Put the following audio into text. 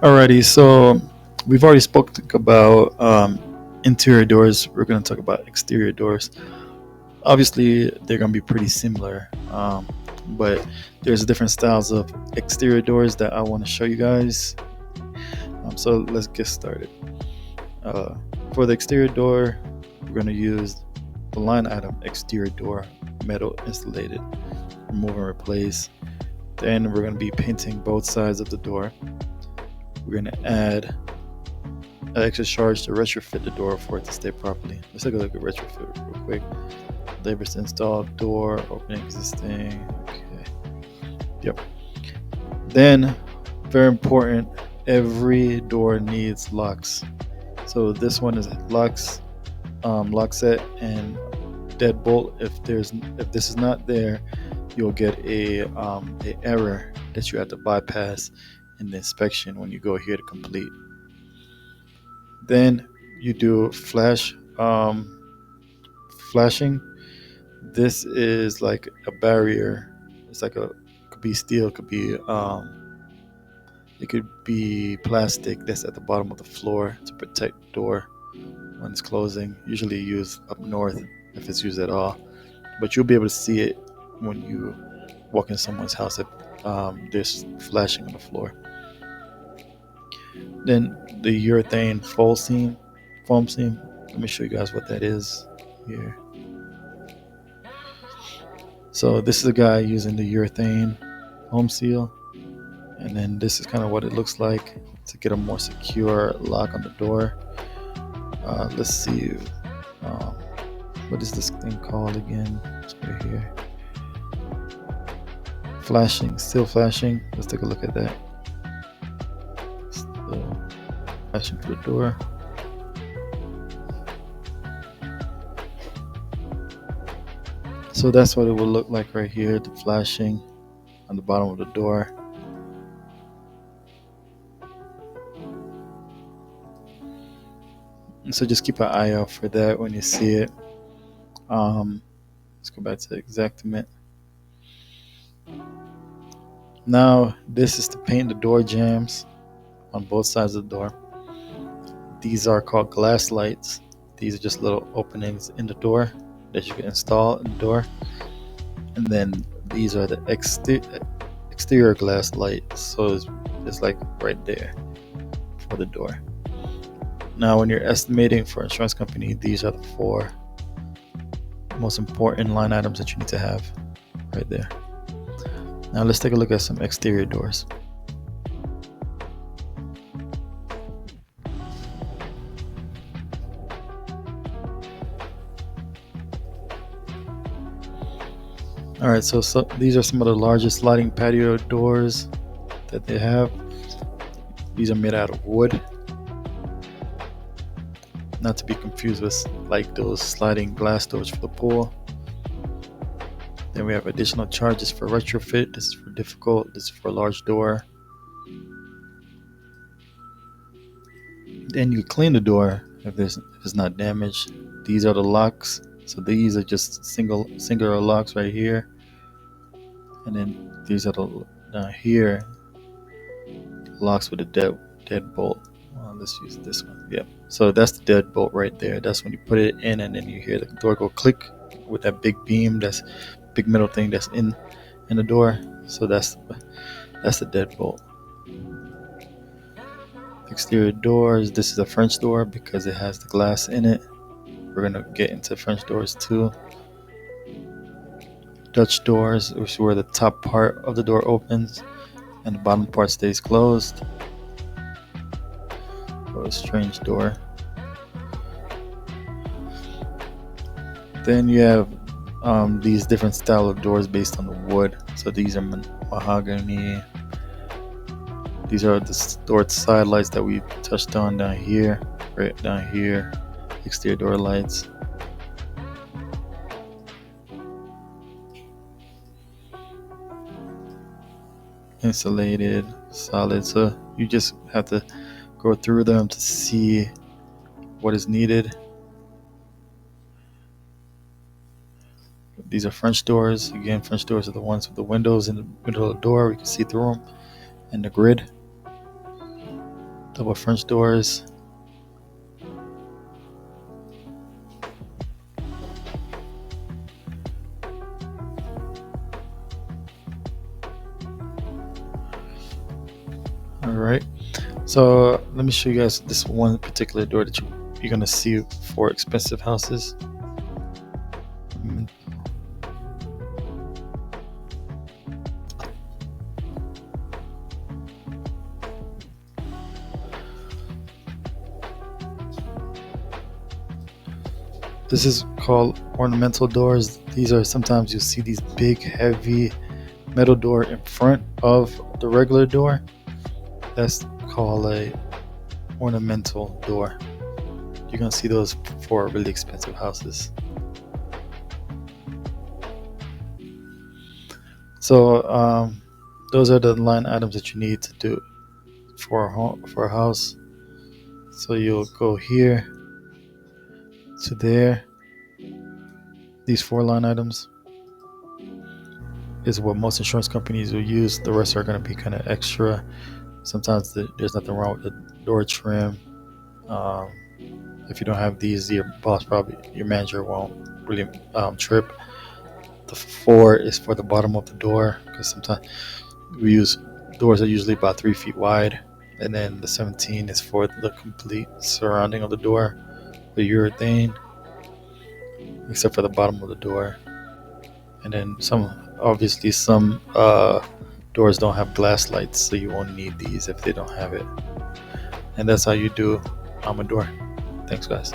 Alrighty, so we've already spoke about interior doors. We're going to talk about exterior doors. Obviously, they're going to be pretty similar, but there's different styles of exterior doors that I want to show you guys. So let's get started. Uh, for the exterior door, we're going to use the line item exterior door, metal insulated, remove and replace. Then we're going to be painting both sides of the door. We're going to add an extra charge to retrofit the door for it to stay properly. Let's take a look at retrofit real quick. Labors to install door, opening existing. Okay. Yep. Then, very important, every door needs locks. So this one is locks, Lockset and Deadbolt. If this is not there, you'll get a error that you have to bypass in the inspection when you go here to complete. Then you do flashing. This is like a barrier. It's like a could be steel, it could be plastic that's at the bottom of the floor to protect the door when it's closing. Usually used up north if it's used at all, but you'll be able to see it when you walk in someone's house if there's flashing on the floor. Then the urethane foam seam. Let me show you guys what that is here. So this is a guy using the urethane home seal, and then this is kind of what it looks like to get a more secure lock on the door. Let's see, um, what is this thing called again? It's right here. Flashing, still flashing. Let's take a look at that. Still flashing for the door. So that's what it will look like right here, the flashing on the bottom of the door. And so just keep an eye out for that when you see it. Let's go back to Xactimate. Now this is to paint the door jambs on both sides of the door. These are called glass lights. These are just little openings in the door that you can install in the door. And then these are the exterior glass lights. So it's like right there for the door. Now when you're estimating for an insurance company, these are the 4 most important line items that you need to have right there. Now let's take a look at some exterior doors. Alright, so these are some of the largest sliding patio doors that they have. These are made out of wood. Not to be confused with like those sliding glass doors for the pool. Then we have additional charges for retrofit. This is for difficult. This is for a large door. Then you clean the door if it's not damaged. These are the locks. So these are just singular locks right here. And then these are the down here locks with a deadbolt. Let's use this one. Yep. So that's the deadbolt right there. That's when you put it in, and then you hear the door go click with that big beam. That's big metal thing that's in the door. So that's the deadbolt. Exterior doors. This is a French door because it has the glass in it. We're gonna get into French doors too. Dutch doors, which is where the top part of the door opens and the bottom part stays closed. A strange door. Then you have these different style of doors based on the wood. So these are mahogany. These are the door side lights that we touched on down here, right down here. Exterior door lights. Insulated, solid. So you just have to go through them to see what is needed. These are French doors. Again, French doors are the ones with the windows in the middle of the door. We can see through them, and the grid. double French doors. All right, so let me show you guys this one particular door that you're gonna see for expensive houses. This is called ornamental doors. These are, sometimes you see these big heavy metal door in front of the regular door. That's called a ornamental door. You're gonna see those for really expensive houses. So those are the line items that you need to do for a house. So you'll go here to there. These 4 line items is what most insurance companies will use. The rest are going to be kind of extra. Sometimes there's nothing wrong with the door trim. If you don't have these, your manager won't really trip. The 4 is for the bottom of the door, because sometimes we use doors that are usually about 3 feet wide, and then the 17 is for the complete surrounding of the door, the urethane, except for the bottom of the door. And then some doors don't have glass lights, so you won't need these if they don't have it. And that's how you do a door. Thanks, guys.